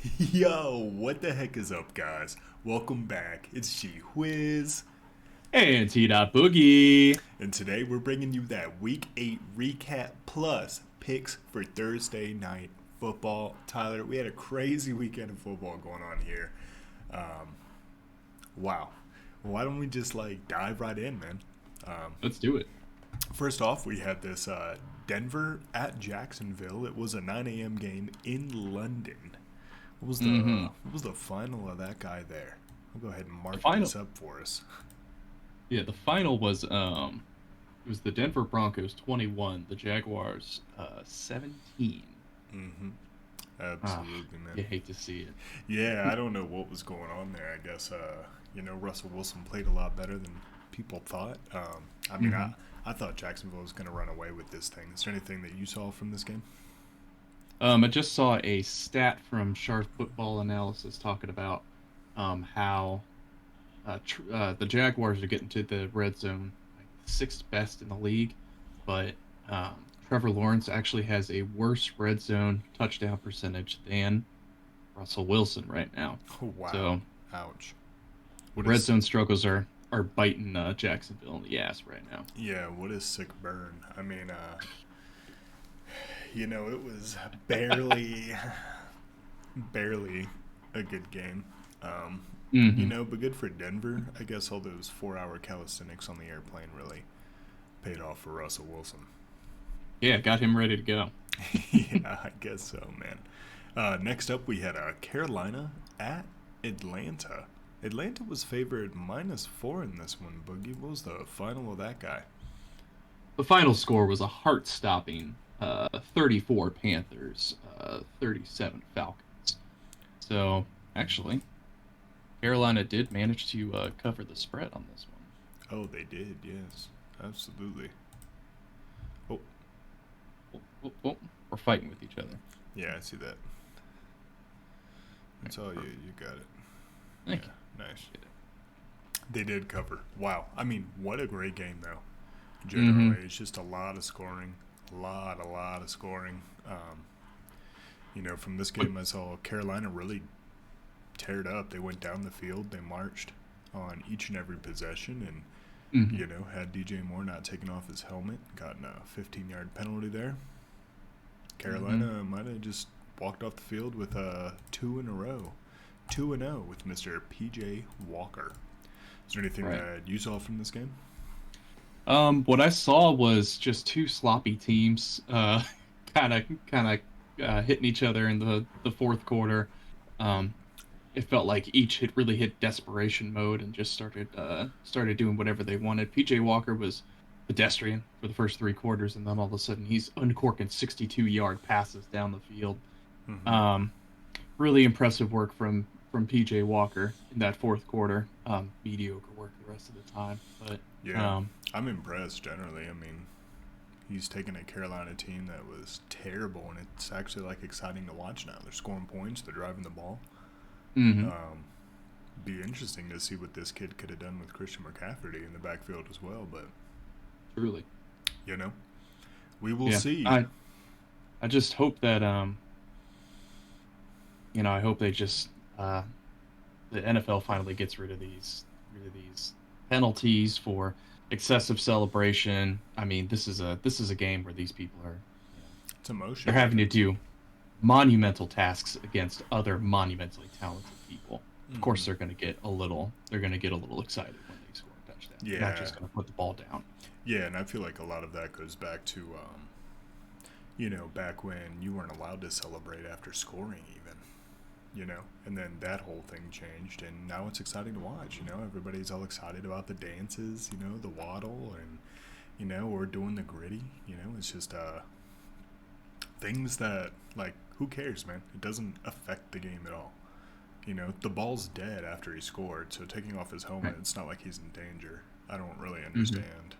Yo, what the heck is up, guys? Welcome back. It's G-Whiz, And TdotBoogie. and today we're bringing you that Week 8 recap plus picks for Thursday night football. Tyler, we had a crazy weekend of football going on here. Wow. Why don't we just dive right in, man? Let's do it. First off, we had this Denver at Jacksonville. It was a 9 a.m. game in London. What was the final of that guy there? I'll go ahead and The mark final, this up for us. the final was it was the Denver Broncos 21, the Jaguars 17. Mm-hmm. Ah, Absolutely, you man. hate to see it. Yeah, I don't know what was going on there. I guess Russell Wilson played a lot better than people thought. I mean, hmm I thought Jacksonville was going to run away with this thing. Is there anything that you saw from this game? I just saw a stat from Sharp Football Analysis talking about how the Jaguars are getting to the red zone, like sixth best in the league, but Trevor Lawrence actually has a worse red zone touchdown percentage than Russell Wilson right now. Oh, wow. So Ouch. the What red is zone struggles are biting Jacksonville in the ass right now. Yeah, what a sick burn. I mean, it was barely a good game. Um, hmm but good for Denver. I guess all those 4-hour calisthenics on the airplane really paid off for Russell Wilson. Yeah, got him ready to go. Yeah, I guess so, man. Next up, we had Carolina at Atlanta. Atlanta was favored -4 in this one, Boogie. What was the final of that guy? The final score was a heart-stopping 34 Panthers, 37 Falcons. So actually, Carolina did manage to cover the spread on this one. Oh, they did, yes. Absolutely. Oh, Oh, oh, oh, we're fighting with each other. yeah, I see that. Right, That's all you. perfect. You got it. Thank Yeah, you. nice. They did cover. Wow. I mean, what a great game, though. Mm-hmm. Generally, it's just a lot of scoring. A lot of scoring. From this But game, I saw Carolina really tear it up. They went down the field. They marched on each and every possession and, hmm had DJ Moore not taken off his helmet, gotten a 15-yard penalty there. hmm Carolina might have just walked off the field with two in a row. 2-0 with Mr. PJ Walker. Is there anything right. that you saw from this game? What I saw was just two sloppy teams, kind of hitting each other in the fourth quarter. Um, it felt like each had really hit desperation mode and just started doing whatever they wanted. PJ Walker was pedestrian for the first three quarters, and then all of a sudden he's uncorking 62-yard passes down the field. Mm-hmm. Um, really impressive work from PJ Walker in that fourth quarter. Mediocre work the rest of the time, but Yeah, um, I'm impressed generally. I mean, he's taken a Carolina team that was terrible, and it's actually exciting to watch now. They're scoring points, they're driving the ball. mhm, Um, be interesting to see what this kid could have done with Christian McCaffrey in the backfield as well. But truly, you know, we will yeah. see. I just hope that I hope they just uh, the NFL finally gets rid of these penalties for excessive celebration. I mean, this is a game where these people are, you know, It's they're emotion, having man. to do monumental tasks against other monumentally talented people. Of Mm-hmm. course, they're going to get a little excited when they score a touchdown. They're not Yeah, just going to put the ball down. yeah, and I feel like a lot of that goes back to, back when you weren't allowed to celebrate after scoring, even. And then that whole thing changed, and now it's exciting to watch. Everybody's all excited about the dances, the waddle, and or doing the gritty. It's just things that who cares, man? It doesn't affect the game at all. The ball's dead after he scored, so taking off his helmet, Right. it's not like he's in danger. I don't really hmm understand.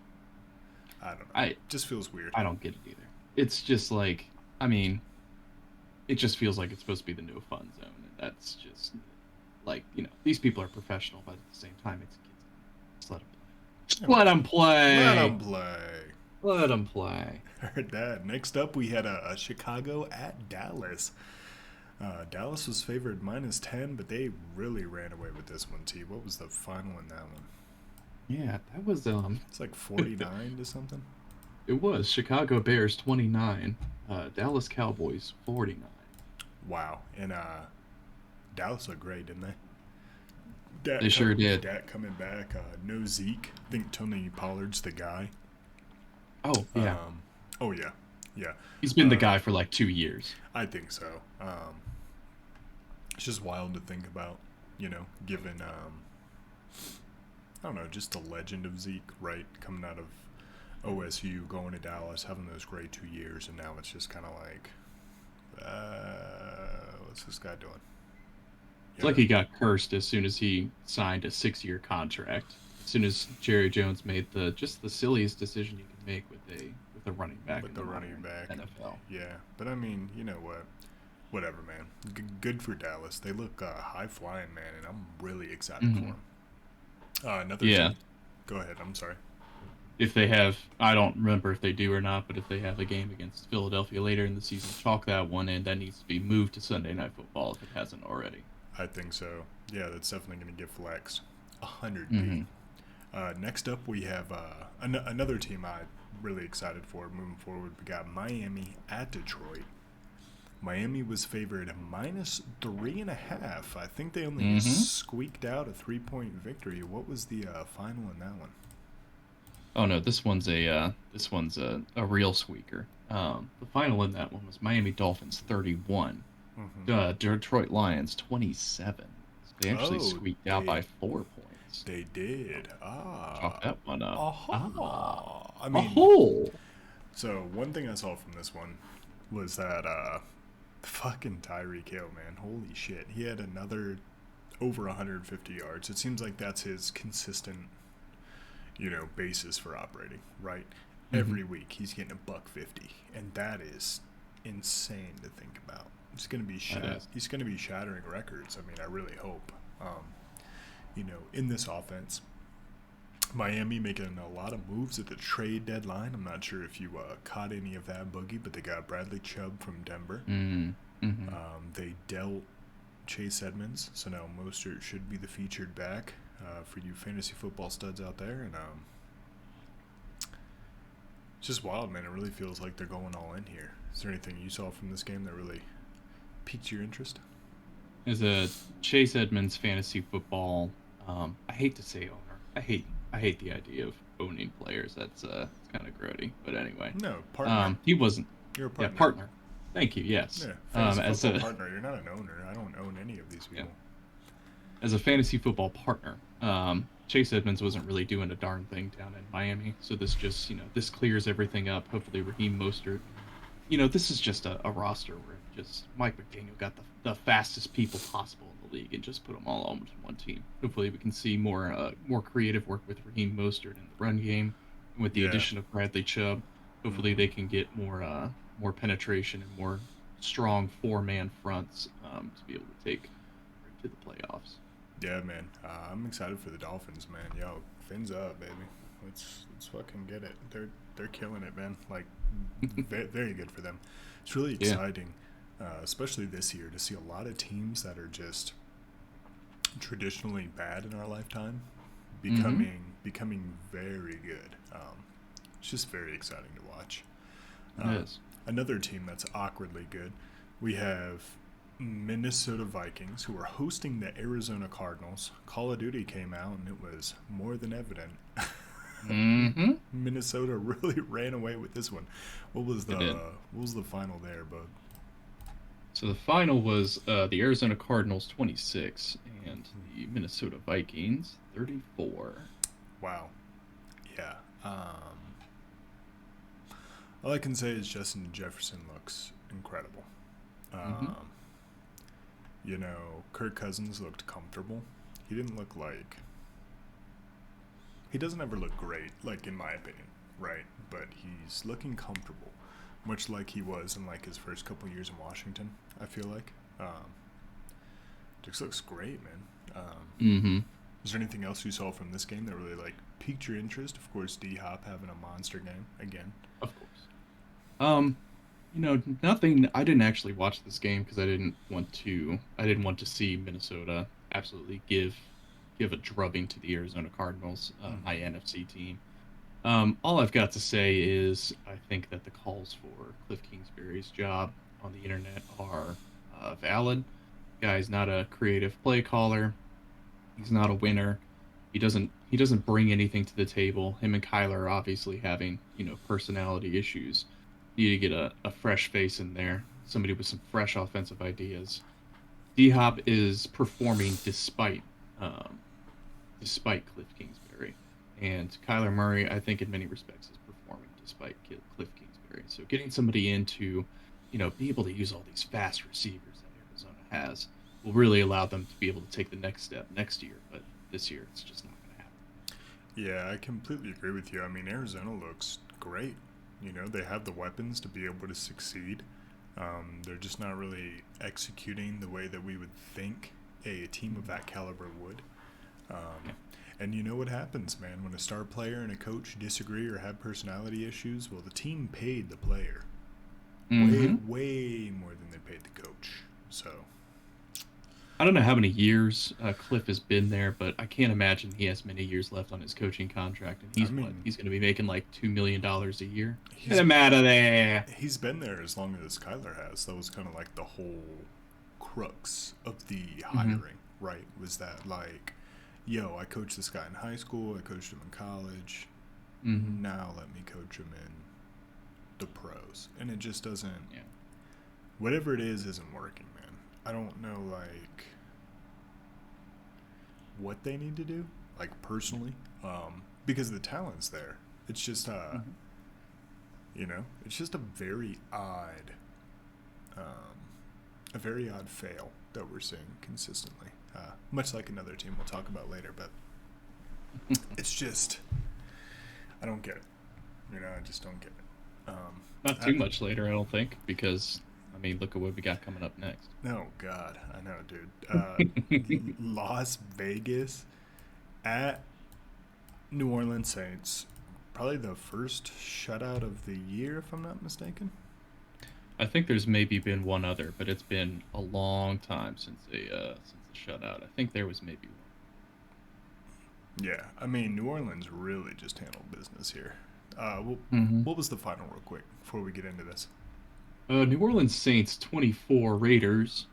I don't know. I Just feels weird. I don't get it either. It's just like, I mean, it just feels like it's supposed to be the no fun zone, and that's just like, these people are professional, but at the same time, it's kids. Just Yeah, let them let play. him play. Let them play. Heard that. Next up, we had a Chicago at Dallas. Dallas was favored -10, but they really ran away with this one, T. What was the final in that one? Yeah, that was It's like 49 to something. it was Chicago Bears 29, Dallas Cowboys 49. Wow. And Dallas looked great, didn't they? They sure did. Dak coming back. No Zeke. I think Tony Pollard's the guy. Oh yeah, Oh yeah, yeah. he's been the guy for like 2 years. I think so. It's just wild to think about, given I don't know, just the legend of Zeke, right? Coming out of OSU, going to Dallas, having those great 2 years, and now it's just kind of like, what's this guy doing? It's like he got cursed as soon as he signed a 6-year contract. As soon as Jerry Jones made the silliest decision you can make with a running back With in the running back. NFL. Yeah, but I mean, you know what? Whatever, man. Good for Dallas. They look high flying, man, and I'm really excited for them. Another Yeah. team. Go ahead. I'm sorry. If they have, I don't remember if they do or not, but if they have a game against Philadelphia later in the season, chalk that one in. That needs to be moved to Sunday Night Football if it hasn't already. I think so. Yeah, that's definitely going to get flexed. 100 next up, we have another team I'm really excited for moving forward. We got Miami at Detroit. Miami was favored -3.5. I think they only squeaked out a 3-point victory. What was the final in that one? Oh no, this one's a real squeaker. The final in that one was Miami Dolphins 31, Detroit Lions 27. So they actually squeaked out by 4 points. They did. Chalk that one up. I mean, so one thing I saw from this one was that fucking Tyreek Hill, man, holy shit, he had another over 150 yards. It seems like that's his consistent, basis for operating, right? Every week he's getting $150, and that is insane to think about. He's gonna be shattering records. I mean, I really hope. In this offense, Miami making a lot of moves at the trade deadline. I'm not sure if you caught any of that, Boogie, but they got Bradley Chubb from Denver. They dealt Chase Edmonds, so now Mostert should be the featured back for you fantasy football studs out there. And it's just wild, man. It really feels like they're going all in here. Is there anything you saw from this game that really piqued your interest? As a Chase Edmonds fantasy football, I hate to say owner. I hate the idea of owning players. That's kind of grody. But anyway. No, partner. He wasn't. You're a partner. Yeah, partner. Thank you. Yes. Yeah, fantasy football partner. You're not an owner. I don't own any of these people. Yeah. As a fantasy football partner, Chase Edmonds wasn't really doing a darn thing down in Miami. So this just, this clears everything up. Hopefully Raheem Mostert. This is just a roster where just Mike McDaniel got the fastest people possible in the league and just put them all on one team. Hopefully we can see more creative work with Raheem Mostert in the run game. And with the addition of Bradley Chubb, hopefully they can get more penetration and more strong 4-man fronts to be able to take right to the playoffs. Yeah, man. I'm excited for the Dolphins, man. Yo, fins up, baby. Let's fucking get it. They're killing it, man. Like, very good for them. It's really exciting, especially this year, to see a lot of teams that are just traditionally bad in our lifetime becoming very good. It's just very exciting to watch. It is. Another team that's awkwardly good, we have Minnesota Vikings, who are hosting the Arizona Cardinals. Call of Duty came out, and it was more than evident. Minnesota really ran away with this one. What was the final there, bud? So the final was the Arizona Cardinals 26 and the Minnesota Vikings 34. Wow. Yeah. All I can say is Justin Jefferson looks incredible. Kirk Cousins looked comfortable. He didn't look like... He doesn't ever look great, like, in my opinion, right? But he's looking comfortable, much like he was in, like, his first couple years in Washington, I feel like. Just looks great, man. Is there anything else you saw from this game that really, like, piqued your interest? Of course, D-Hop having a monster game again. Of course. Nothing. I didn't actually watch this game because I didn't want to. I didn't want to see Minnesota absolutely give a drubbing to the Arizona Cardinals, my Hmm. NFC team. All I've got to say is I think that the calls for Cliff Kingsbury's job on the internet are valid. Guy's not a creative play caller. He's not a winner. He doesn't bring anything to the table. Him and Kyler are obviously having personality issues. Need to get a fresh face in there, somebody with some fresh offensive ideas. D Hop is performing um, despite Cliff Kingsbury, and Kyler Murray, I think, in many respects, is performing despite Cliff Kingsbury. So getting somebody in to, be able to use all these fast receivers that Arizona has will really allow them to be able to take the next step next year. But this year, it's just not going to happen. Yeah, I completely agree with you. I mean, Arizona looks great. They have the weapons to be able to succeed. They're just not really executing the way that we would think a team of that caliber would. Yeah. Um, and you know what happens, man, when a star player and a coach disagree or have personality issues? Well, the team paid the player way, Mm-hmm. way more than they paid the coach. So, I don't know how many years Cliff has been there, but I can't imagine he has many years left on his coaching contract. And I he's what? mean, He's going to be making like $2 million a year. Get he's him out of there. he's been there as long as Kyler has. That was kind of like the whole crux of the Mm-hmm. hiring, right? Was that like, yo, I coached this guy in high school, I coached him in college. Mm-hmm. Now let me coach him in the pros, and it just doesn't. Yeah. Whatever it is isn't working, man. I don't know like what they need to do, like personally, because the talent's there. It's just Mm-hmm. it's just um, a very odd fail that we're seeing consistently. Much like another team we'll talk about later, but it's just I don't get it. I just don't get it. Not I, too much later, I don't think, because I mean, look at what we got coming up next. oh God, I know, dude. Las Vegas at New Orleans Saints. Probably the first shutout of the year, if I'm not mistaken. I think there's maybe been one other, but it's been a long time since a shutout. I think there was maybe Yeah, I mean, New Orleans really just handled business here. one. What was the final, real quick, before we get into this? New Orleans Saints 24, Raiders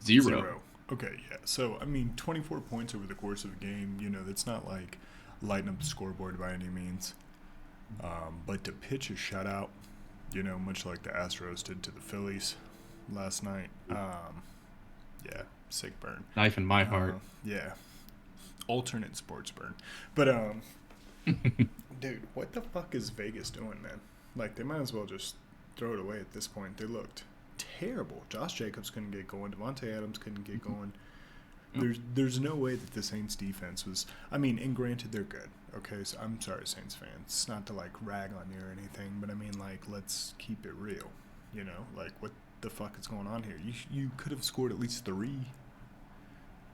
0. 0. Okay, yeah. So, I mean, 24 points over the course of a game, that's not like lighting up the scoreboard by any means. But to pitch a shutout, much like the Astros did to the Phillies last night, yeah, sick burn. Knife in my heart. Yeah, alternate sports burn. But, dude, what the fuck is Vegas doing, man? Like, they might as well just throw it away at this point. They looked terrible. Josh Jacobs couldn't get going. Devontae Adams couldn't get going. Yep. There's no way that the Saints defense was. I mean, and granted they're good. Okay, so I'm sorry, Saints fans, not to like rag on you or anything, but I mean, like, let's keep it real. Like, what the fuck is going on here? You could have scored at least three,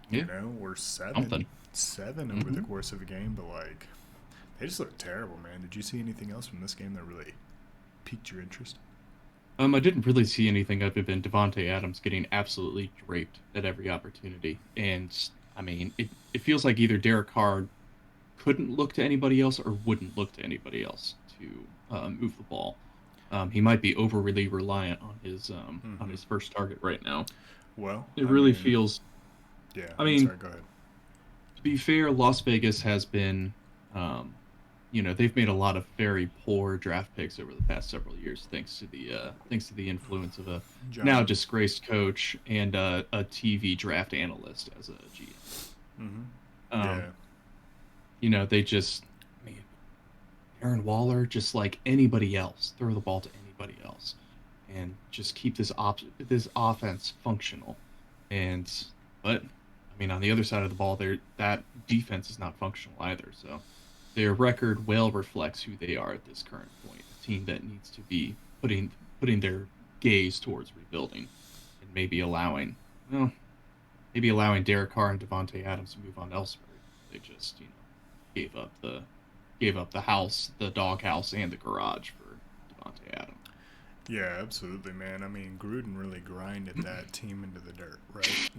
Yeah, or seven, something. seven over the Hmm. course of a game, but like, they just look terrible, man. Did you see anything else from this game that really piqued your interest? I didn't really see anything other than Devonte Adams getting absolutely draped at every opportunity, and I mean, it feels like either Derek Carr couldn't look to anybody else or wouldn't look to anybody else to move the ball. He might be overly reliant on Mm-hmm. his first target right now. Well, It I really mean, feels. yeah. I I'm mean, sorry. Go ahead. to be fair, Las Vegas has been, um, they've made a lot of very poor draft picks over the past several years, thanks to the influence of a now John. disgraced coach and a TV draft analyst as a Mm-hmm. GM. Yeah. They just, I mean, Aaron Waller, just like anybody else, throw the ball to anybody else, and just keep this offense functional. And but I mean, on the other side of the ball, that defense is not functional either. So their record well reflects who they are at this current point. A team that needs to be putting their gaze towards rebuilding and maybe allowing Derek Carr and Devontae Adams to move on elsewhere. They just gave up the house, the doghouse, and the garage for Devontae Adams. Yeah, absolutely, man. I mean, Gruden really grinded that team into the dirt, right?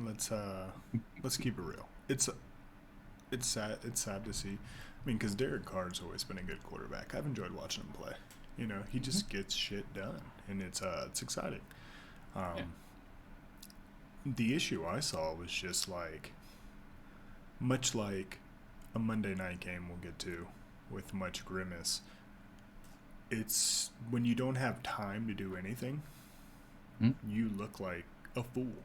Let's keep it real. It's sad. It's sad to see. I mean, because Derek Carr's always been a good quarterback. I've enjoyed watching him play. You know, he Mhm. just gets shit done, and it's exciting. Yeah. Um, the issue I saw was just like much like a Monday night game we'll get to with much grimace. It's when you don't have time to do anything, Mhm. you look like a fool.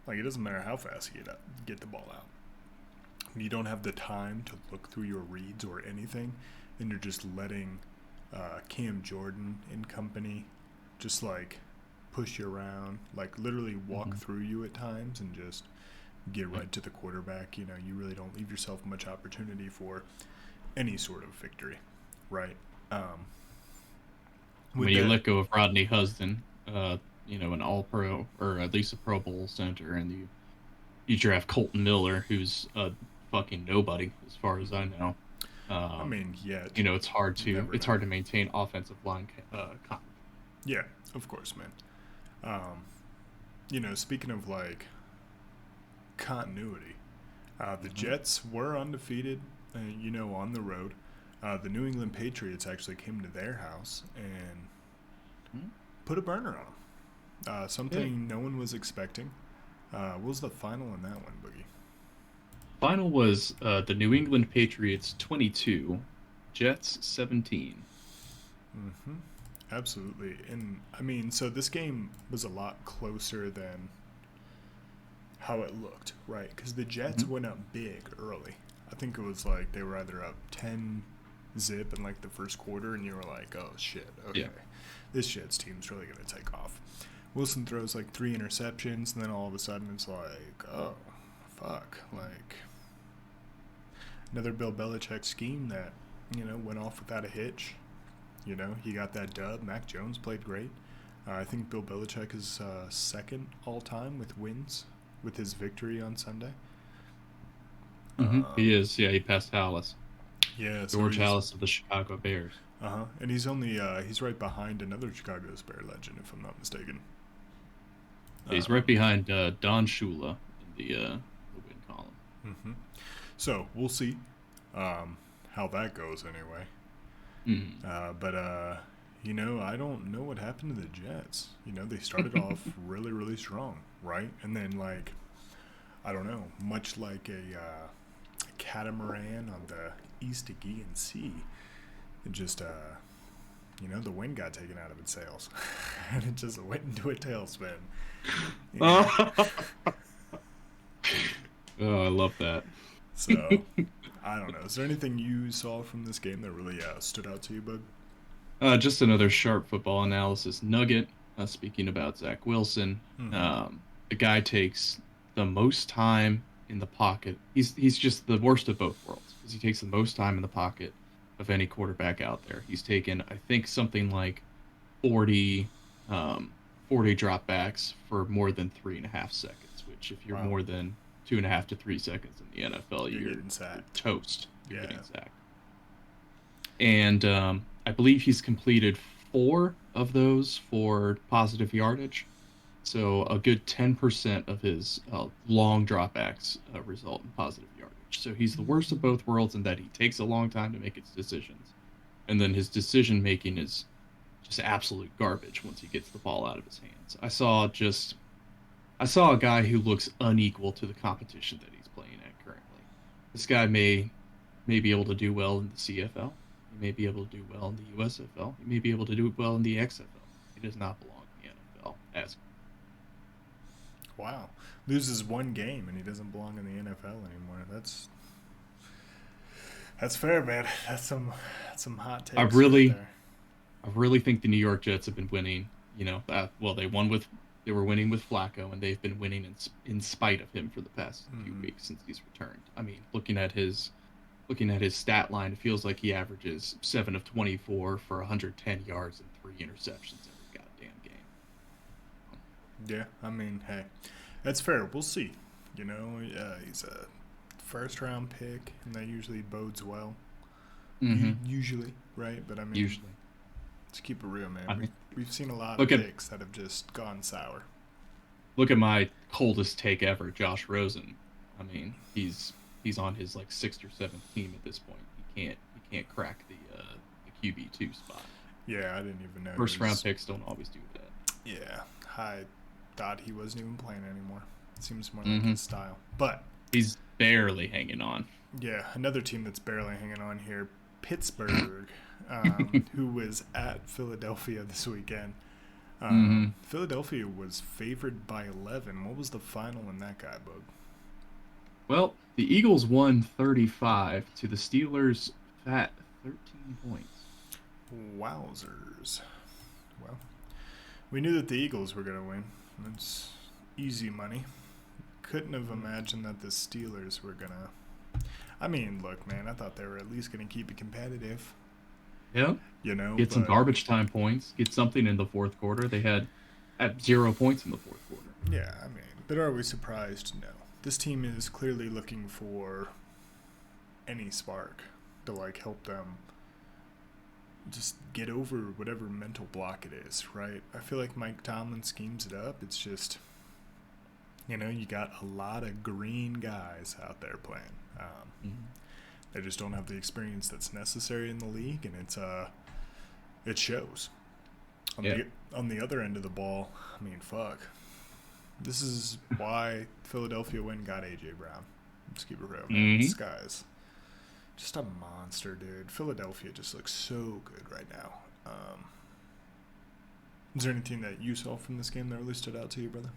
Like it doesn't matter how fast you get the ball out. When you don't have the time to look through your reads or anything, and you're just letting Cam Jordan and company just like push you around, like literally walk Mhm. through you at times and just get Yep. right to the quarterback. You know, you really don't leave yourself much opportunity for any sort of victory, right? Um, with When you that, let go of Rodney Husden, an All Pro or at least a Pro Bowl center, and you draft Colton Miller, who's a fucking nobody as far as I mhm. know. I Um, mean, yet it's hard you to never know. maintain offensive line continuity. Yeah, of course, man. Um, you know, speaking of like continuity, the Mm-hmm. Jets were undefeated, you know, on the road. The New England Patriots actually came to their house and put a burner on them. Yeah. Something no one was expecting. What was the final in that one, Boogie? Final was the New England Patriots 22, Jets 17. Mm-hmm. Absolutely. And I mean, so this game was a lot closer than how it looked, right? Because the Jets Mm-hmm. went up big early. I think it was like they were either up 10 zip in like the first quarter, and you were like, oh shit, okay. Yeah. This Jets team's really going to take off. Wilson throws like 3 interceptions, and then all of a sudden it's like, oh, fuck. Like, another Bill Belichick scheme that, you know, went off without a hitch. You know, he got that dub. Mac Jones played great. I think Bill Belichick is second all time with wins with his victory on Sunday. Mm-hmm. He Um, is. Yeah, he passed Hallis. yeah, so George he's Hallis of the Chicago Bears. and he's right behind another Chicago Bear legend, if I'm not mistaken. He's right Um, behind Don Shula in the win column. hmm So we'll see how that goes anyway. Mm. But you know, I don't know what happened to the Jets. You know, they started off really, really strong, right? And then like I don't know, much like a catamaran on the East Aegean Sea, it just you know, the wind got taken out of its sails, and it just went into a tailspin. You know, Oh, I love that. so I don't know. Is there anything you saw from this game that really stood out to you, bud? Just another sharp football analysis nugget. Speaking about Zach Wilson, Mm-hmm. the guy takes the most time in the pocket. He's just the worst of both worlds because he takes the most time in the pocket of any quarterback out there. He's taken, I think, something like 40, um, 40 dropbacks for more than 3.5 seconds. Which, if you're Wow, more than 2.5 to 3 seconds in the NFL, you're you're getting you're sacked. toast. You're Yeah. getting sacked. And I believe he's completed four of those for positive yardage. So a good 10% of his long dropbacks result in positive yardage. So he's the worst of both worlds in that he takes a long time to make his decisions, and then his decision making is just absolute garbage once he gets the ball out of his hands. I saw a guy who looks unequal to the competition that he's playing at currently. This guy may be able to do well in the CFL. He may be able to do well in the USFL. He may be able to do well in the XFL. He does not belong in the NFL. As Wow. Loses one game and he doesn't belong in the NFL anymore. That's fair, man. That's some hot I takes right really, there. I really think the New York Jets have been winning. Well, they were winning with Flacco, and they've been winning in spite of him for the past few Mm-hmm. weeks since he's returned. I mean, looking at his stat line, it feels like he averages 7 of 24 for 110 yards and 3 interceptions every goddamn game. Yeah, I mean, hey, that's fair. We'll see. You know, he's a first round pick, and that usually bodes well. Mm-hmm. Usually, right? But I mean, Usually. Let's keep it real, man. I mean, We've seen a lot of look at picks that have just gone sour. look at my coldest take ever, Josh Rosen. I mean, he's on his like sixth or seventh team at this point. He can't crack the QB2 spot. Yeah, I didn't even know he First round was. picks don't always do that. Yeah, I thought he wasn't even playing anymore. It seems more like Hmm. his style. But He's barely hanging on. yeah, another team that's barely hanging on here, Pittsburgh, who was at Philadelphia this weekend. Hmm. Philadelphia was favored by 11. What was the final in that guy, Bug? Well, the Eagles won 35 to the Steelers' fat 13 points. Wowzers. Well, we knew that the Eagles were going to win. That's easy money. Couldn't have imagined that the Steelers were going to. I mean, look, man, I thought they were at least going to keep it competitive, Yeah. you know, Get some but garbage time points. Get something in the fourth quarter. They had at 0 points in the fourth quarter. yeah, I mean, but are we surprised? No. This team is clearly looking for any spark to, like, help them just get over whatever mental block it is, right? I feel like Mike Tomlin schemes it up. It's just, you know, you got a lot of green guys out there playing. Mhm. They just don't have the experience that's necessary in the league, and it shows. On Yeah. the other end of the ball, I mean, fuck. This is why Philadelphia went and got AJ Brown. Let's keep it real, man. Mhm. This guy's just a monster, dude. Philadelphia just looks so good right now. Is there anything that you saw from this game that really stood out to you, brother?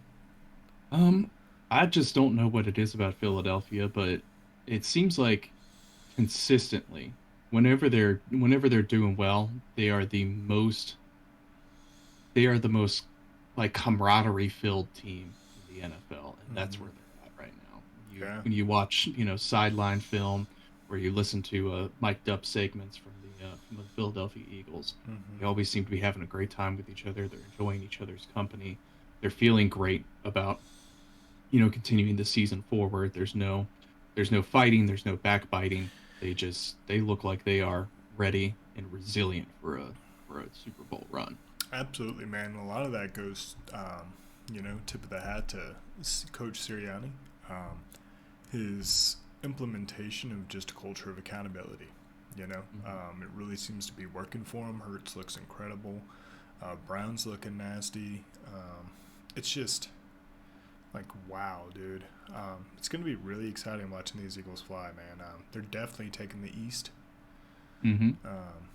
Um, I just don't know what it is about Philadelphia, but it seems like consistently, whenever they're doing well, they are the most like camaraderie filled team in the NFL, and that's Mm-hmm. where they're at right now. You Yeah. when you watch sideline film or you listen to mic'd up segments from the Philadelphia Eagles, Mm-hmm. they always seem to be having a great time with each other. They're enjoying each other's company. They're feeling great about continuing the season forward. There's no fighting, there's no backbiting. They look like they are ready and resilient for a Super Bowl run. Absolutely, man. A lot of that goes, tip of the hat to Coach Sirianni. His implementation of just a culture of accountability. Mhm. It really seems to be working for him. Hurts looks incredible. Brown's looking nasty. It's just like, wow, dude. It's going to be really exciting watching these Eagles fly, man. They're definitely taking the East. Mhm. Um,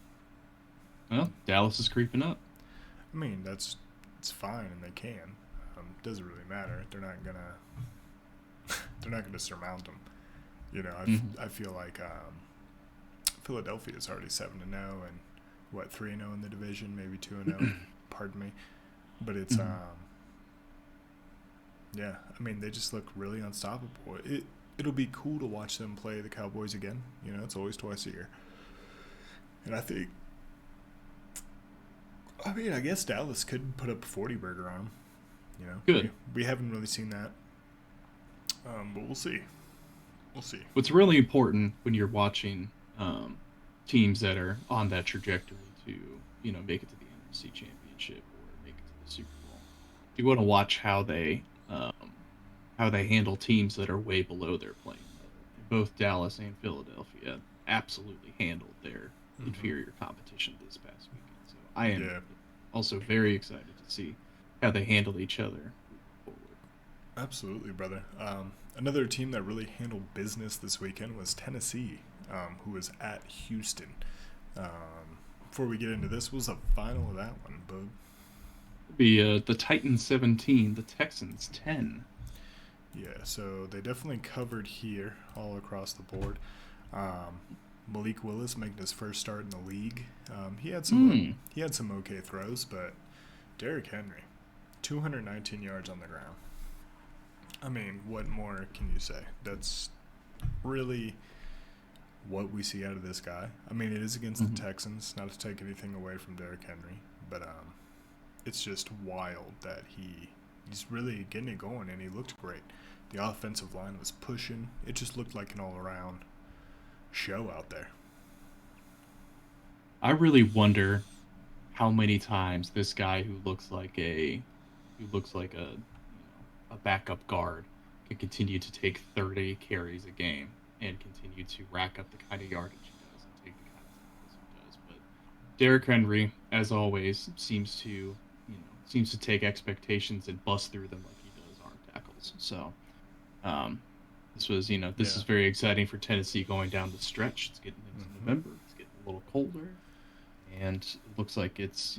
Well, Dallas is creeping up. I mean, it's fine, and they can. Doesn't really matter. They're not gonna surmount them. Mhm. I feel like Philadelphia is already 7-0 and what 3-0 in the division, maybe 2-0. Pardon me, but it's Mhm. yeah. I mean, they just look really unstoppable. It'll be cool to watch them play the Cowboys again. It's always twice a year, and I guess Dallas could put up a 40 burger on them. Good. We haven't really seen that, but we'll see. We'll see. What's really important when you're watching teams that are on that trajectory to make it to the NFC Championship or make it to the Super Bowl, you want to watch um, how they handle teams that are way below their playing level. Both Dallas and Philadelphia absolutely handled their Hmm. inferior competition this past weekend. So I am Yeah, also very excited to see how they handle each other moving forward. absolutely, brother. Another team that really handled business this weekend was Tennessee, who was at Houston. Before we get into this, what was the final of that one, bub? It'll be the Titans 17, the Texans 10. Yeah, so they definitely covered here all across the board. Um, Malik Willis making his first start in the league. Hmm. He had some okay throws, but Derrick Henry, 219 yards on the ground. I mean, what more can you say? That's really what we see out of this guy. I mean, it is against Mhm. the Texans, not to take anything away from Derrick Henry, but it's just wild that he's really getting it going, and he looked great. The offensive line was pushing. It just looked like an all-around show out there. I really wonder how many times this guy who looks like a backup guard can continue to take 30 carries a game and continue to rack up the kind of yardage he does and take the kind of tackles he does. But Derrick Henry, as always, seems to take expectations and bust through them like he does arm tackles. So um, this Yeah. is very exciting for Tennessee going down the stretch. It's getting into Hmm. November. It's getting a little colder, and it looks like It's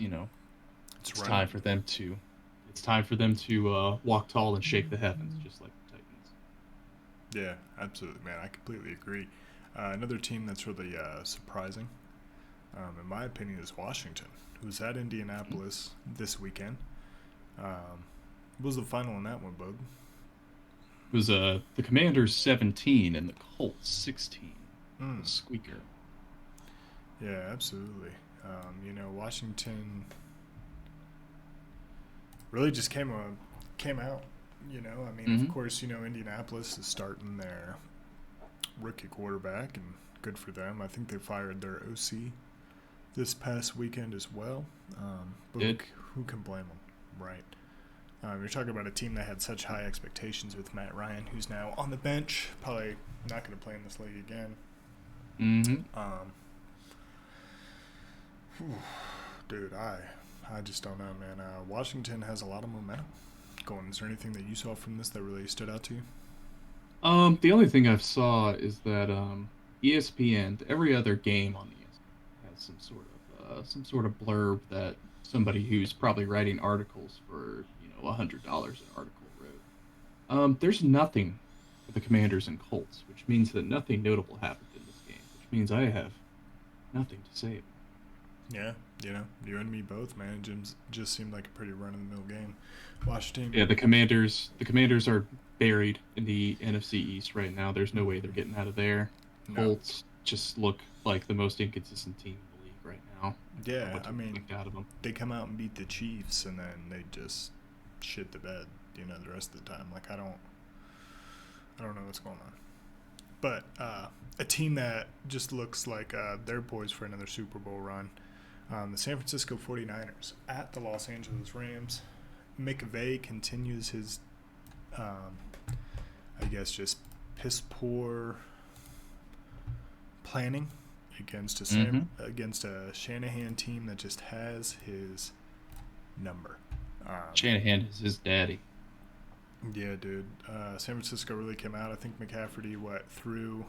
it's running. time for them to walk tall and shake the heavens, just like the Titans. Yeah, absolutely, man. I completely agree. Another team that's really surprising, in my opinion, is Washington, who's at Indianapolis this weekend. Um, what was the final in that one, bud? It was the Commanders 17 and the Colts 16. A Mm, squeaker. yeah, absolutely. Washington really just came out. I mean, of Mm-hmm. course, Indianapolis is starting their rookie quarterback, and good for them. I think they fired their OC this past weekend as well. But Did who can blame them, right? You're talking about a team that had such high expectations with Matt Ryan, who's now on the bench, probably not going to play in this league again. mm-hmm. Um, whew, dude, I just don't know, man. Washington has a lot of momentum going. Is there anything that you saw from this that really stood out to you? The only thing I've saw is that ESPN, every other game on ESPN has some sort of blurb that somebody who's probably writing articles for $100 an article wrote. There's nothing for the Commanders and Colts, which means that nothing notable happened in this game, which means I have nothing to say. Yeah, you and me both, man. It just seemed like a pretty run-of-the-mill game. Washington, Yeah, the Commanders are buried in the NFC East right now. There's no way they're getting out of there. no. Colts just look like the most inconsistent team in the league right now. I don't know Yeah, what to I mean, expect out of them. they come out and beat the Chiefs, and then they just shit the bed. The rest of the time. Like I don't know what's going on. But a team that just looks like they're poised for another Super Bowl run. The San Francisco 49ers at the Los Angeles Rams. McVay continues his, um, I guess, just piss poor planning Mm-hmm. against a Shanahan team that just has his number. Um, Shanahan is his daddy. yeah, dude. San Francisco really came out. I think McCaffrey threw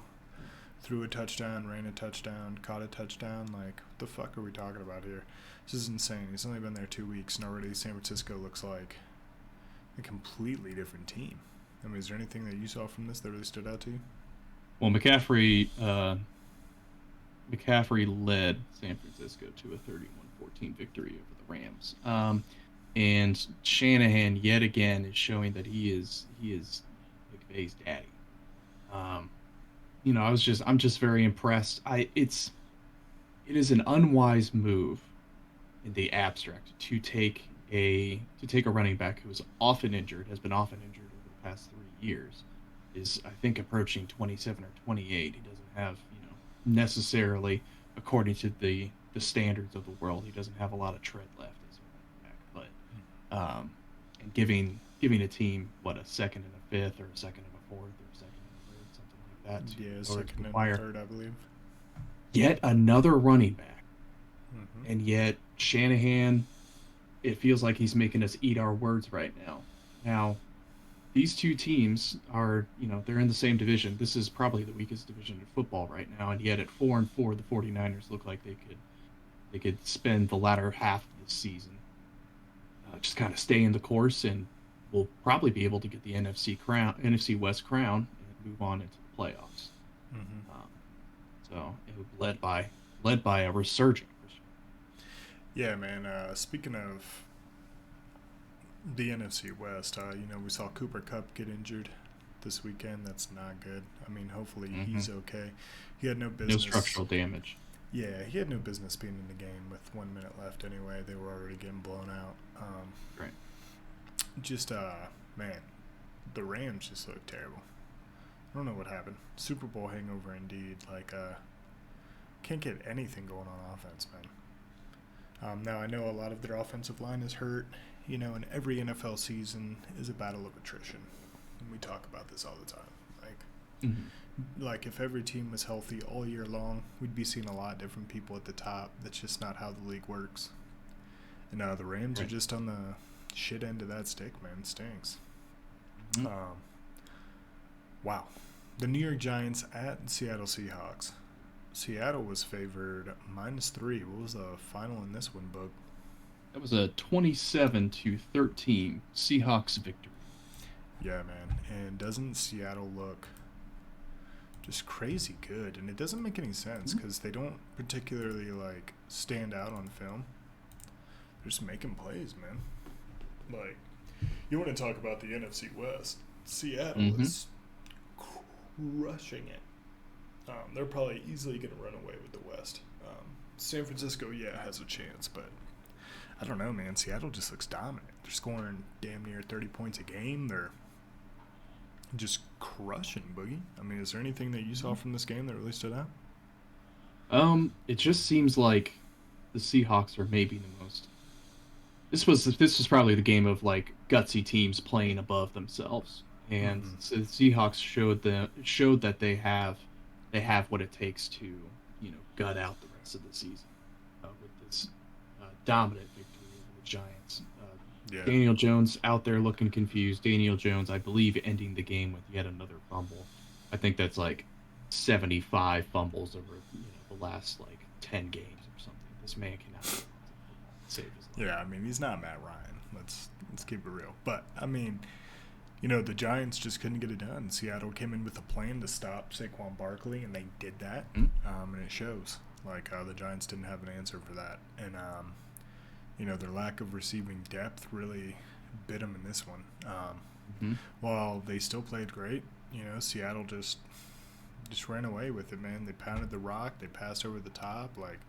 a touchdown, ran a touchdown, caught a touchdown. Like, what the fuck are we talking about here? This is insane. He's only been there 2 weeks, and already San Francisco looks like a completely different team. I mean, is there anything that you saw from this that really stood out to you? Well, McCaffrey led San Francisco to a 31-14 victory over the Rams. And Shanahan yet again is showing that he is McVay's daddy. Um, I'm just very impressed. It is an unwise move in the abstract to take a running back who is often injured, has been often injured over the past 3 years, is I think approaching 27 or 28. He doesn't have necessarily, according to the standards of the world, he doesn't have a lot of tread left as a running back. But and giving a team what, a second and a fifth, or a second and a fourth, or a second and a third, something like that, Yeah, in order to second and acquire third, I believe. yet another running back. Mm-hmm. And yet Shanahan, it feels like he's making us eat our words right now. Now, these two teams are, they're in the same division. This is probably the weakest division in football right now, and yet at 4-4, the 49ers look like they could spend the latter half of the season just kind of stay in the course, and we'll probably be able to get the NFC West crown, and move on into the playoffs. Mm-hmm. Um, so it was led by a resurgent Christian. Yeah, man. Speaking of the NFC West, we saw Cooper Cup get injured this weekend. That's not good. I mean, hopefully Mm-hmm. he's okay. He had no No business. structural damage. Yeah, he had no business being in the game with 1 minute left. Anyway, they were already getting blown out. Right. Just man, the Rams just look terrible. I don't know what happened. Super Bowl hangover indeed. Like, can't get anything going on offense, man. Now, I know a lot of their offensive line is hurt, and every NFL season is a battle of attrition. And we talk about this all the time. Mhm. Like if every team was healthy all year long, we'd be seeing a lot of different people at the top. That's just not how the league works. And the Rams are Right. just on the shit end of that stick, man. It stinks. Mhm. Wow. The New York Giants at Seattle Seahawks. Seattle was favored -3. What was the final in this one, Bug? That was a 27-13 Seahawks victory. Yeah, man. And doesn't Seattle look just crazy good? And it doesn't make any sense because they don't particularly like stand out on film. They're just making plays, man. Like, you want to talk about the NFC West? Seattle is crushing it. They're probably easily going to run away with the West. San Francisco, has a chance, but I don't know, man. Seattle just looks dominant. They're scoring damn near 30 points a game. They're just crushing, Boogie. I mean, is there anything that you saw from this game that really stood out? It just seems like the Seahawks are maybe the most. This was probably the game of like gutsy teams playing above themselves, and Mm-hmm. so the Seahawks showed that they have what it takes to gut out the rest of the season with this dominant victory over the Giants. Yeah. Daniel Jones out there looking confused. Daniel Jones, I believe, ending the game with yet another fumble. I think that's like 75 fumbles over the last like 10 games or something. This man cannot save his life. Yeah, I mean, he's not Matt Ryan. Let's keep it real. But, I mean, the Giants just couldn't get it done. Seattle came in with a plan to stop Saquon Barkley, and they did that. And it shows. Like, the Giants didn't have an answer for that. And, their lack of receiving depth really bit them in this one. While they still played great, Seattle just ran away with it, man. They pounded the rock. They passed over the top. Like,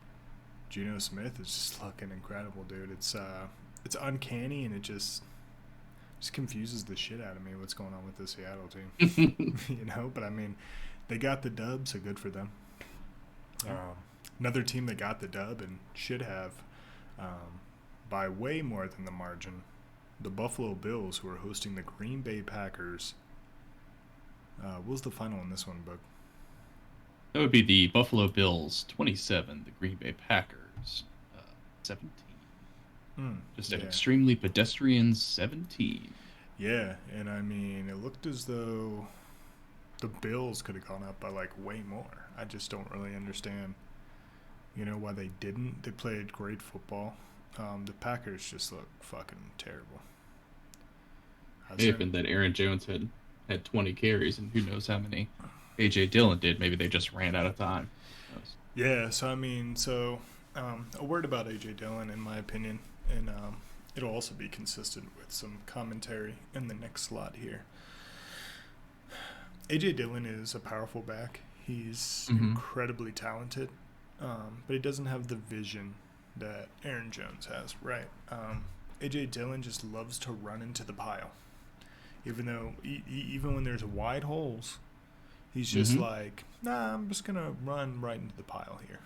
Geno Smith is just looking incredible, dude. It's uncanny, and it just confuses the shit out of me what's going on with the Seattle team. But I mean, they got the dub, so good for them. Another team that got the dub and should have by way more than the margin, the Buffalo Bills, who are hosting the Green Bay Packers. What was the final in this one, Bug? That would be the Buffalo Bills 27, the Green Bay Packers 17. Just an extremely pedestrian 17. Yeah, and I mean, it looked as though the Bills could have gone up by like way more. I just don't really understand, why they didn't. They played great football. The Packers just look fucking terrible. May have been that Aaron Jones had 20 carries, and who knows how many A.J. Dillon did. Maybe they just ran out of time. Yeah, so I mean, a word about A.J. Dillon, in my opinion, and it'll also be consistent with some commentary in the next slot here. A.J. Dillon is a powerful back. He's incredibly talented, but he doesn't have the vision that Aaron Jones has, right? A.J. Dillon just loves to run into the pile. Even when there's wide holes, he's just like, nah, I'm just going to run right into the pile here.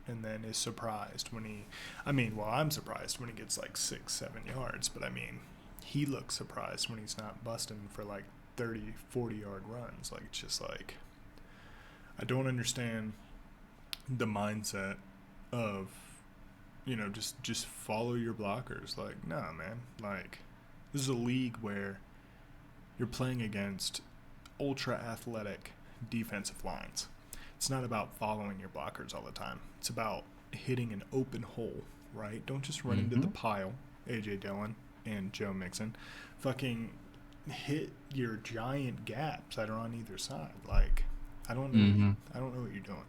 And then is surprised when I'm surprised when he gets like 6-7 yards. But I mean, he looks surprised when he's not busting for like 30, 40-yard runs. Like, it's just like, I don't understand the mindset of, just follow your blockers. Like, nah, man. Like, this is a league where you're playing against ultra-athletic defensive lines. It's not about following your blockers all the time. It's about hitting an open hole, right? Don't just run into the pile, A.J. Dillon and Joe Mixon. Fucking hit your giant gaps that are on either side. Like, I don't know. I don't know what you're doing.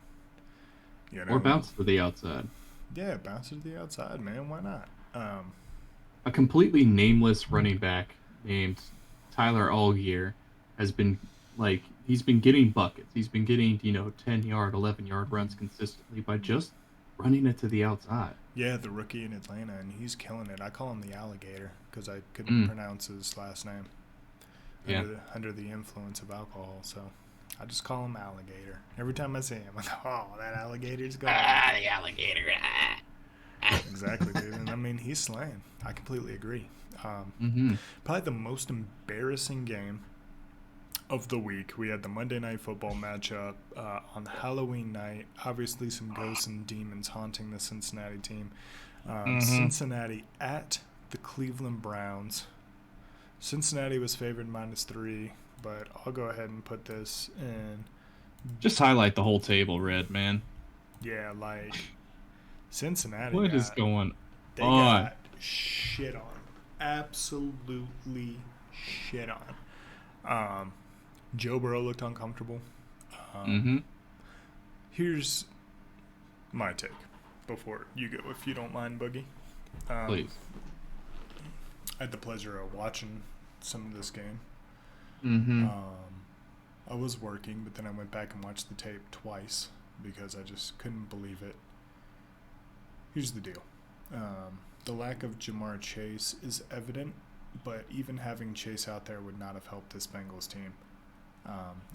Or bounce to the outside. Yeah, bounce to the outside, man. Why not? A completely nameless running back named Tyler Allgeier has been he's been getting buckets. He's been getting 10-yard, 11-yard runs consistently by just running it to the outside. Yeah, the rookie in Atlanta, and he's killing it. I call him the alligator because I couldn't pronounce his last name under the influence of alcohol. So I just call him alligator. Every time I see him, I go, oh, that alligator's gone. The alligator. Exactly, dude. And I mean, he's slaying. I completely agree. Mm-hmm. Probably the most embarrassing game of the week. We had the Monday Night Football matchup on Halloween night. Obviously, some ghosts and demons haunting the Cincinnati team. Mm-hmm. Cincinnati at the Cleveland Browns. Cincinnati was favored -3, but I'll go ahead and put this in. Just highlight the whole table, Red man. Yeah, like Cincinnati What is got going they on? got shit on, absolutely shit on. Um, Joe Burrow looked uncomfortable. Um, Mm-hmm. Here's my take before you go, if you don't mind, Boogie. Um, Please. I had the pleasure of watching some of this game. Mm-hmm. I was working, but then I went back and watched the tape twice because I just couldn't believe it. Here's the deal. The lack of Jamar Chase is evident, but even having Chase out there would not have helped this Bengals team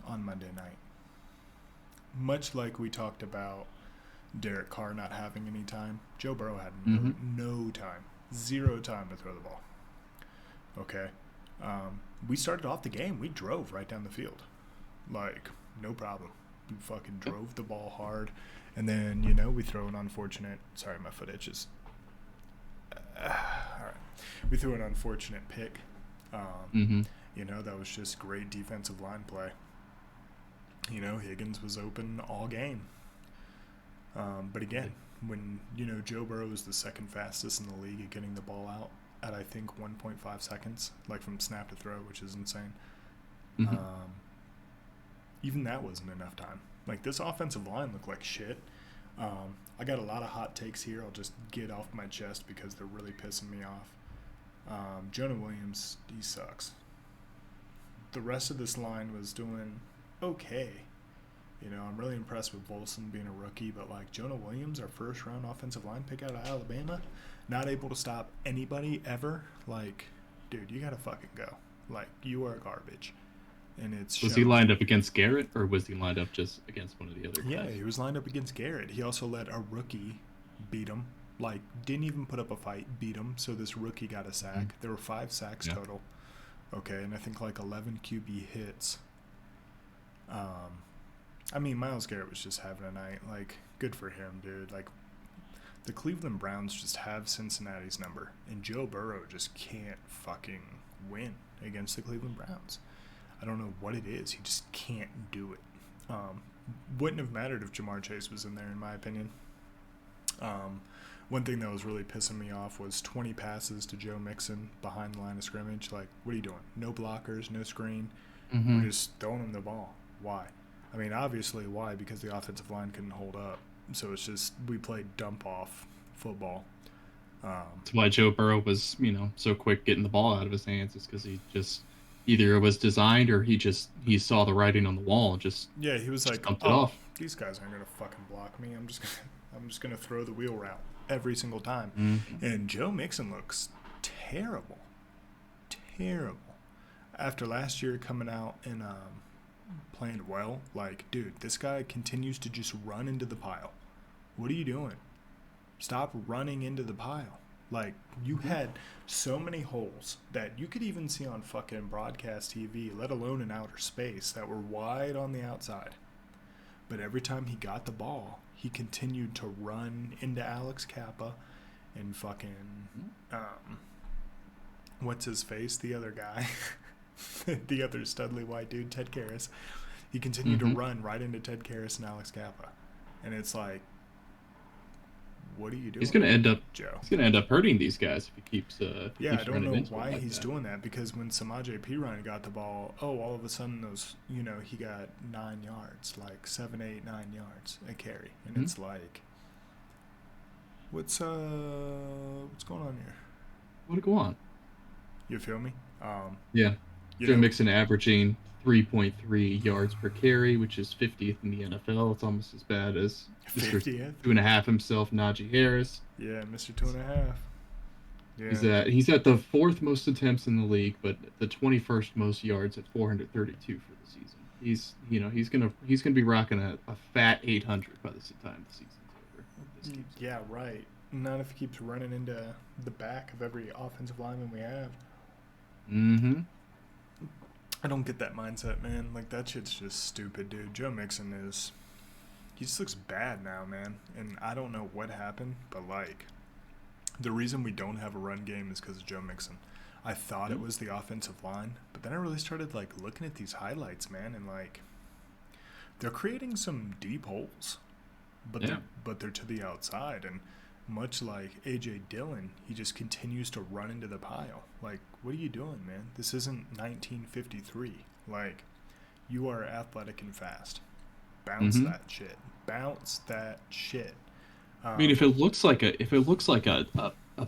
on Monday night. Much like we talked about Derek Carr not having any time, Joe Burrow had Mm-hmm. no time, zero time to throw the ball. Okay, we started off the game. We drove right down the field, like no problem. We fucking drove the ball hard, and then we throw an unfortunate. Sorry, my foot itches. All right, we threw an unfortunate pick. Mm-hmm. That was just great defensive line play. Higgins was open all game. But again, when Joe Burrow is the second fastest in the league at getting the ball out at I think 1.5 seconds, like from snap to throw, which is insane. Mm-hmm. Even that wasn't enough time. Like this offensive line looked like shit. I got a lot of hot takes here. I'll just get off my chest because they're really pissing me off. Jonah Williams, he sucks. The rest of this line was doing okay. I'm really impressed with Volson being a rookie, but like Jonah Williams, our first round offensive line pick out of Alabama, not able to stop anybody ever. Like, dude, you gotta fucking go. Like, you are garbage. And it's Was he shown. lined up against Garrett, or was he lined up just against one of the other Yeah, guys? he was lined up against Garrett. He also let a rookie beat him. Like, didn't even put up a fight, beat him. So this rookie got a sack. Mm-hmm. There were 5 sacks Yeah. total. Okay, and I think like 11 QB hits. I mean, Myles Garrett was just having a night. Like, good for him, dude. Like, the Cleveland Browns just have Cincinnati's number, and Joe Burrow just can't fucking win against the Cleveland Browns. I don't know what it is. He just can't do it. Wouldn't have mattered if Jamar Chase was in there, in my opinion. One thing that was really pissing me off was 20 passes to Joe Mixon behind the line of scrimmage. Like, what are you doing? No blockers, no screen. Mm-hmm. We're just throwing him the ball. Why? I mean, obviously, why? Because the offensive line couldn't hold up. So it's just we played dump off football. That's why Joe Burrow was, so quick getting the ball out of his hands. Is because he just either it was designed or he saw the writing on the wall and Yeah, he was like, dumped it "Oh, off. these guys aren't gonna fucking block me. I'm just gonna throw the wheel route every single time." Mm-hmm. And Joe Mixon looks terrible, terrible. After last year coming out and playing well, like, dude, this guy continues to just run into the pile. What are you doing? Stop running into the pile. Like, you had so many holes that you could even see on fucking broadcast TV, let alone in outer space, that were wide on the outside. But every time he got the ball, he continued to run into Alex Kappa and fucking, what's his face? The other guy. The other studly white dude, Ted Karras. He continued to Mm-hmm. run right into Ted Karras and Alex Kappa. And it's like, what are you doing, He's gonna end up Joe? he's gonna end up hurting these guys if he Yeah, I keeps don't running know into them why like he's that. doing that, because when Samaje Perine got the ball, all of a sudden he got 9 yards, like 7, 8, 9 yards a carry. And Mm-hmm. it's like, what's going on here? What to go on? You feel me? Yeah. You Joe know, Mixon averaging 3.3 yards per carry, which is 50th in the NFL. It's almost as bad as Mr. 50th? 2.5 himself, Najee Harris. Yeah, Mr. 2.5. He's Yeah. at the 4th most attempts in the league, but the 21st most yards at 432 for the season. He's gonna be rocking a fat 800 by the time the season's over. If this keeps Yeah, right. Not if he keeps running into the back of every offensive lineman we have. Mm-hmm. I don't get that mindset, man. Like, that shit's just stupid, dude. Joe Mixon is. He just looks bad now, man. And I don't know what happened, but, like, the reason we don't have a run game is because of Joe Mixon. I thought it was the offensive line, but then I really started, like, looking at these highlights, man, and, like, they're creating some deep holes, but Yeah. they're to the outside, and much like AJ Dillon, he just continues to run into the pile. Like, what are you doing, man? This isn't 1953. Like, you are athletic and fast. Bounce Mm-hmm. that shit. Bounce that shit. I mean, Um, if it looks like a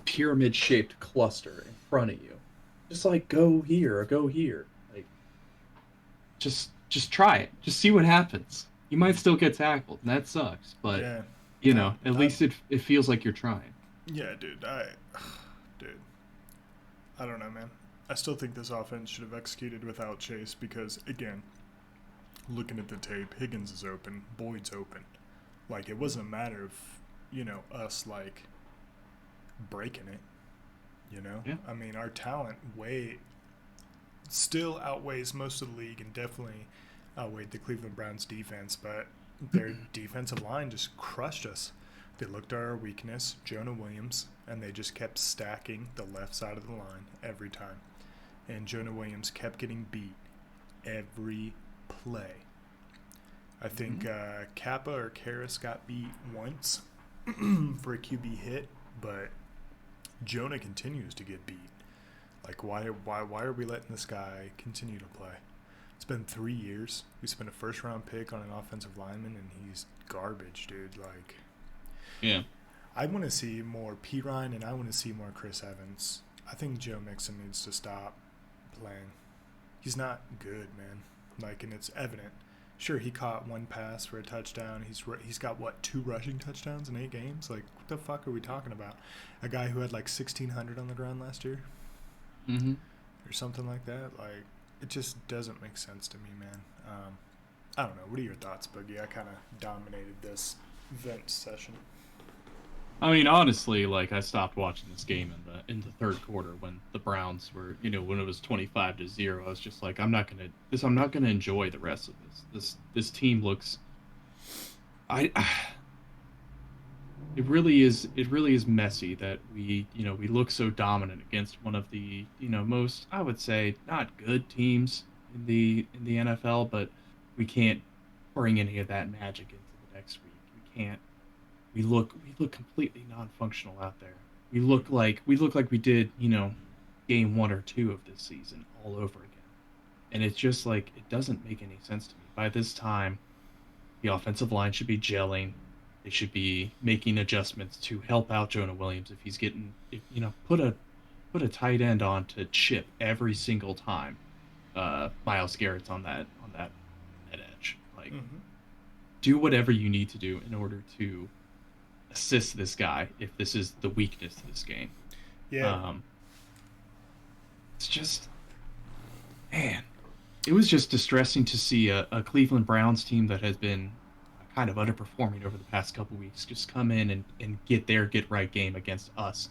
pyramid shaped cluster in front of you, just like go here or go here. Like just try it. Just see what happens. You might still get tackled, and that sucks, but yeah, at not. least it feels like you're trying. Yeah, dude. Dude, I don't know, man. I still think this offense should have executed without Chase because, again, looking at the tape, Higgins is open, Boyd's open. Like, it wasn't a matter of, us, like, breaking it, you know? Yeah. I mean, our talent way still outweighs most of the league and definitely outweighed the Cleveland Browns defense, but their defensive line just crushed us. They looked at our weakness, Jonah Williams, and they just kept stacking the left side of the line every time. And Jonah Williams kept getting beat every play. I think Kappa or Karras got beat once for a QB hit, but Jonah continues to get beat. Like, why are we letting this guy continue to play? It's been 3 years. We spent a first-round pick on an offensive lineman, and he's garbage, dude. Like, Yeah. I want to see more P. Ryan, and I want to see more Chris Evans. I think Joe Mixon needs to stop playing. He's not good, man. Like, and it's evident. Sure, he caught one pass for a touchdown. He's got, what, 2 rushing touchdowns in 8 games? Like, what the fuck are we talking about? A guy who had, like, 1,600 on the ground last year? Mm-hmm. Or something like that. Like, it just doesn't make sense to me, man. I don't know. What are your thoughts, Boogie? I kind of dominated this vent session. I mean, honestly, like I stopped watching this game in the third quarter when the Browns were, when it was 25-0. I was just like, I'm not gonna enjoy the rest of this. This team looks, I, it really is messy that we look so dominant against one of the, most, I would say, not good teams in the NFL, but we can't bring any of that magic into the next week. We can't we look completely non-functional out there. We look like we did, game 1 or 2 of this season all over again. And it's just like it doesn't make any sense to me. By this time, the offensive line should be gelling. They should be making adjustments to help out Jonah Williams if he's getting put a tight end on to chip every single time Miles Garrett's on that edge. Like, Mm-hmm. do whatever you need to do in order to assist this guy if this is the weakness of this game. Yeah. Um, it's just, man, it was just distressing to see a Cleveland Browns team that has been kind of underperforming over the past couple weeks just come in and get their get right game against us.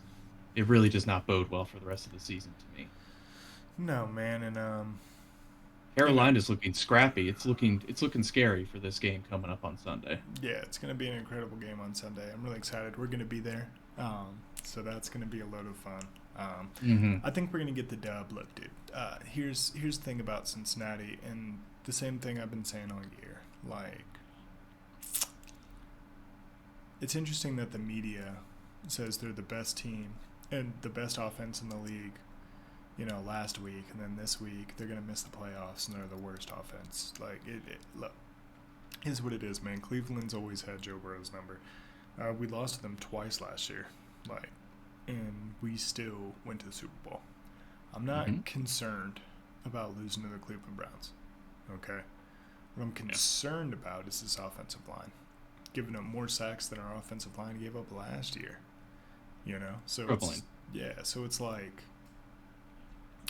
It really does not bode well for the rest of the season to me. No, man, and you know, Carolina's looking scrappy. It's looking scary for this game coming up on Sunday. yeah, it's gonna be an incredible game on Sunday. I'm really excited. We're gonna be there, so that's gonna be a load of fun. Mm-hmm. I think we're gonna get the dub. Look, dude. Here's the thing about Cincinnati, and the same thing I've been saying all year. Like, it's interesting that the media says they're the best team and the best offense in the league, last week, and then this week they're gonna miss the playoffs and they're the worst offense. Like, look, is what it is, man. Cleveland's always had Joe Burrow's number. We lost to them twice last year, like, and we still went to the Super Bowl. I'm Mm-hmm. not concerned about losing to the Cleveland Browns. Okay, what I'm Yeah. concerned about is this offensive line, giving up more sacks than our offensive line gave up last year. So Troubling. it's like,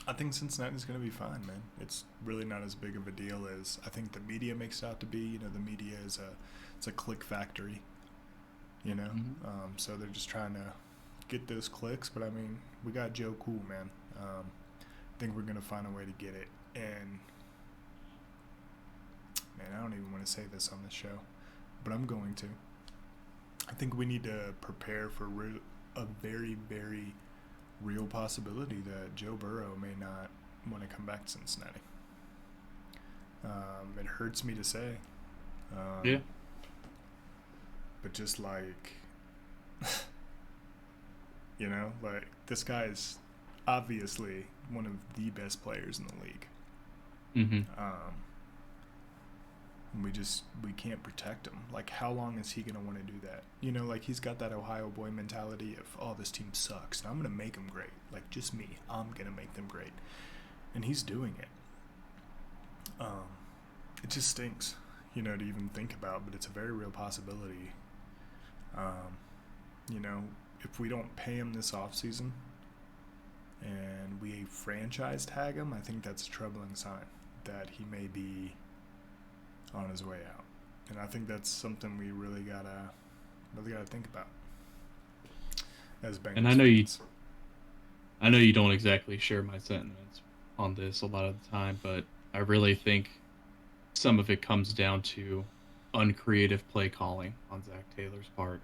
I think Cincinnati's going to be fine, man. It's really not as big of a deal as I think the media makes it out to be. The media it's a click factory, you know. Mhm. So they're just trying to get those clicks. But I mean, we got Joe Cool, man. I think we're gonna find a way to get it. And man, I don't even want to say this on this show, but I'm going to. I think we need to prepare for a very, very real possibility that Joe Burrow may not want to come back to Cincinnati. It hurts me to say. Yeah. But just like, you know, like this guy's obviously one of the best players in the league. Mm-hmm. We can't protect him. Like, how long is he gonna want to do that? You know, like he's got that Ohio boy mentality of, oh, this team sucks, and I'm gonna make them great. Like, just me, I'm gonna make them great, and he's doing it. It just stinks, you know, to even think about, but it's a very real possibility. You know, if we don't pay him this offseason and we franchise tag him, I think that's a troubling sign that he may be on his way out. And I think that's something we really gotta think about as Bengals And fans. I know you don't exactly share my sentiments on this a lot of the time, but I really think some of it comes down to uncreative play calling on Zach Taylor's part.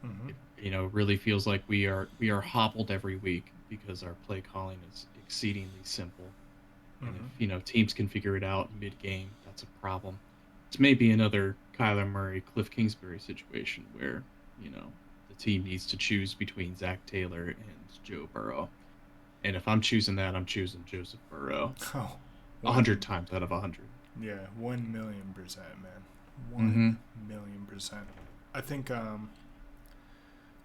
Mm-hmm. It, really feels like we are hobbled every week because our play calling is exceedingly simple. And if, Mm-hmm. teams can figure it out mid-game, that's a problem. It's maybe another Kyler Murray, Cliff Kingsbury situation where, the team needs to choose between Zach Taylor and Joe Burrow. And if I'm choosing that, I'm choosing Joseph Burrow Oh, 100 times out of 100. yeah, 1,000,000%, man. Mm-hmm. 1,000,000%. I think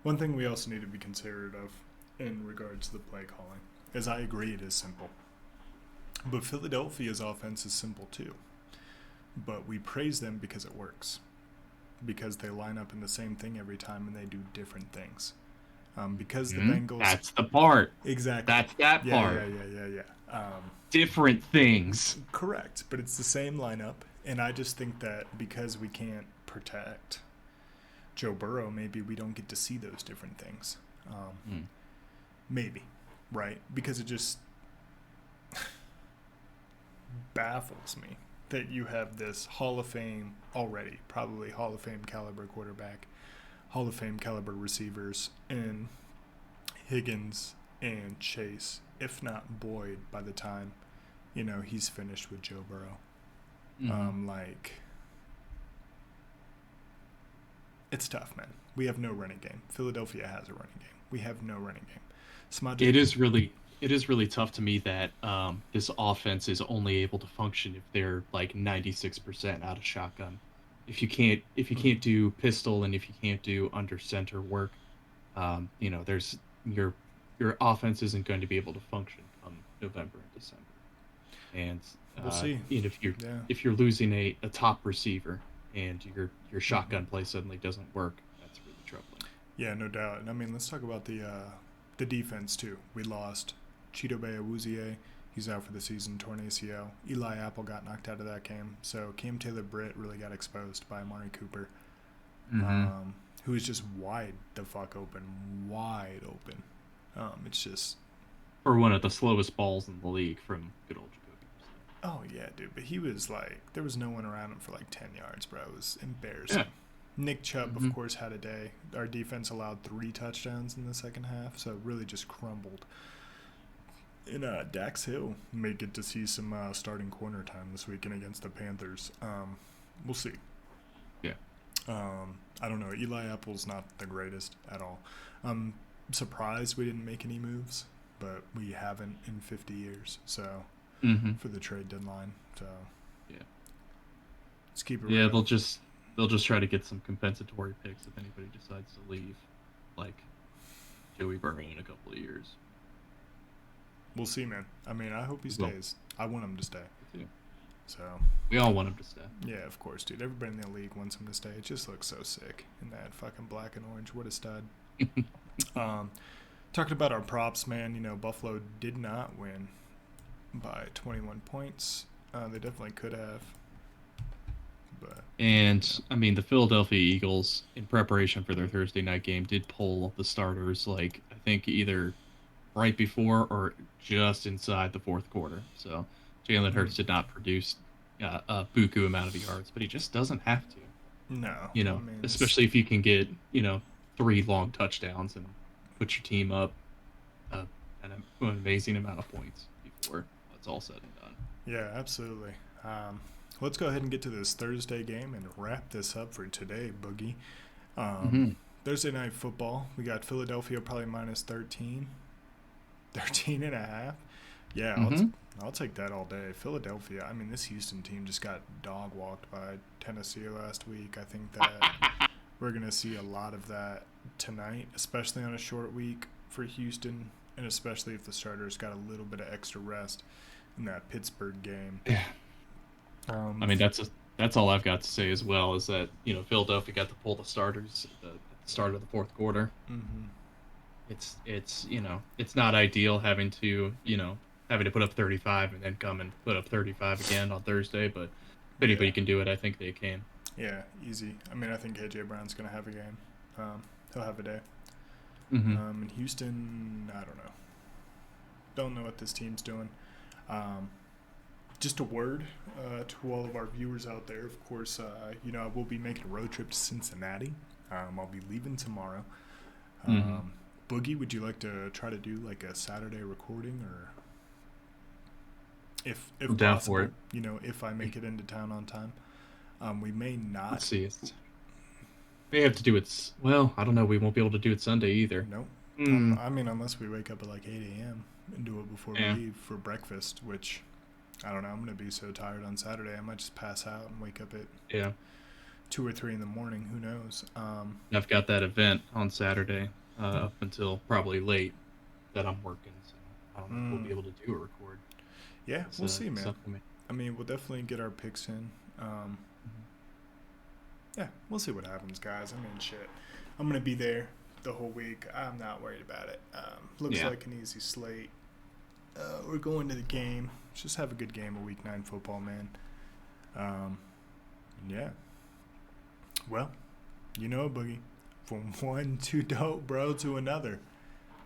one thing we also need to be considerate of in regards to the play calling is I agree it is simple. But Philadelphia's offense is simple too. But we praise them because it works. Because they line up in the same thing every time and they do different things. Because the Bengals... That's the part. Exactly. That's that part. Yeah. Different things. Correct. But it's the same lineup. And I just think that because we can't protect Joe Burrow, maybe we don't get to see those different things. Maybe. Right? Because it just baffles me that you have this Hall of Fame already, probably Hall of Fame caliber quarterback, Hall of Fame caliber receivers, and Higgins and Chase, if not Boyd, by the time, he's finished with Joe Burrow. It's tough, man. We have no running game. Philadelphia has a running game. We have no running game. It is really tough to me that this offense is only able to function if they're like 96% out of shotgun. If you can't do pistol and if you can't do under center work, there's your offense isn't going to be able to function come November and December. And we'll see. If you're losing a top receiver and your shotgun play suddenly doesn't work, that's really troubling. Yeah, no doubt. And I mean, let's talk about the defense too. We lost Chidobe Awuzie. He's out for the season, torn ACL. Eli Apple got knocked out of that game. So Cam Taylor-Britt really got exposed by Amari Cooper, who is just wide the fuck open. Wide open. It's just... For one of the slowest balls in the league from good old Jacoby. Oh, yeah, dude. But he was like... There was no one around him for like 10 yards, bro. It was embarrassing. Yeah. Nick Chubb, of course, had a day. Our defense allowed 3 touchdowns in the second half, so it really just crumbled. And Dax Hill may get to see some starting corner time this weekend against the Panthers. We'll see. Yeah. I don't know. Eli Apple's not the greatest at all. I'm surprised we didn't make any moves, but we haven't in 50 years. So for the trade deadline. So yeah, let's keep it. Yeah, real. they'll just try to get some compensatory picks if anybody decides to leave, like Joey Burrow in a couple of years. We'll see, man. I mean, I hope he stays. I want him to stay. Me too. So we all want him to stay. Yeah, of course, dude. Everybody in the league wants him to stay. It just looks so sick in that fucking black and orange. What a stud. Talking about our props, man. Buffalo did not win by 21 points. They definitely could have, but And I mean, the Philadelphia Eagles, in preparation for their Thursday night game, did pull the starters like I think either right before or just inside the fourth quarter. So Jalen Mm. Hurts did not produce a buku amount of yards, but he just doesn't have to, No, I mean, especially if you can get, three long touchdowns and put your team up uh, an amazing amount of points before it's all said and done. yeah, absolutely. Let's go ahead and get to this Thursday game and wrap this up for today, Boogie. Um, Mm-hmm. Thursday night football, we got Philadelphia probably minus 13, 13 and a half. Yeah, Mm-hmm. I'll take that all day. Philadelphia, I mean, this Houston team just got dog walked by Tennessee last week. I think that we're going to see a lot of that tonight, especially on a short week for Houston, and especially if the starters got a little bit of extra rest in that Pittsburgh game. Yeah. I Um, mean, that's all I've got to say as well is that Philadelphia got to pull the starters at the start of the fourth quarter. mm-hmm. It's not ideal having to put up 35 and then come and put up 35 again on Thursday, but if Yeah, anybody can do it, I think they can. yeah, easy. I mean, I think KJ Brown's going to have a game. He'll have a day. Mm-hmm. In Houston, I don't know. Don't know what this team's doing. Um, just a word to all of our viewers out there. Of course, I will be making a road trip to Cincinnati. I'll be leaving tomorrow. Mm-hmm. Boogie, would you like to try to do like a Saturday recording, or if I'm down for possible, it. if I make it into town on time? We may Let's not. see. May have to do it. Well, I don't know. We won't be able to do it Sunday either. Nope. Mm, I mean, unless we wake up at like 8 a.m. and do it before we yeah. leave for breakfast, which I don't know. I'm going to be so tired on Saturday. I might just pass out and wake up at Yeah. 2 or 3 in the morning. Who knows? I've got that event on Saturday up until probably late that I'm working, so I don't know if we'll be mm, able to do a record. yeah, It's, we'll see, it's man. up to me. I mean, we'll definitely get our picks in. Yeah, we'll see what happens, guys. I mean, shit. I'm going to be there the whole week. I'm not worried about it. Looks Yeah. like an easy slate. We're going to the game. Let's just have a good game of Week 9 football, man. Um, yeah. Well, you know, Boogie. From one too dope bro to another.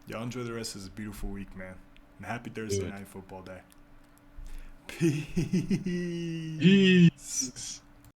Y'all enjoy the rest of this beautiful week, man. And happy Thursday Do it. night football day. Peace. Peace.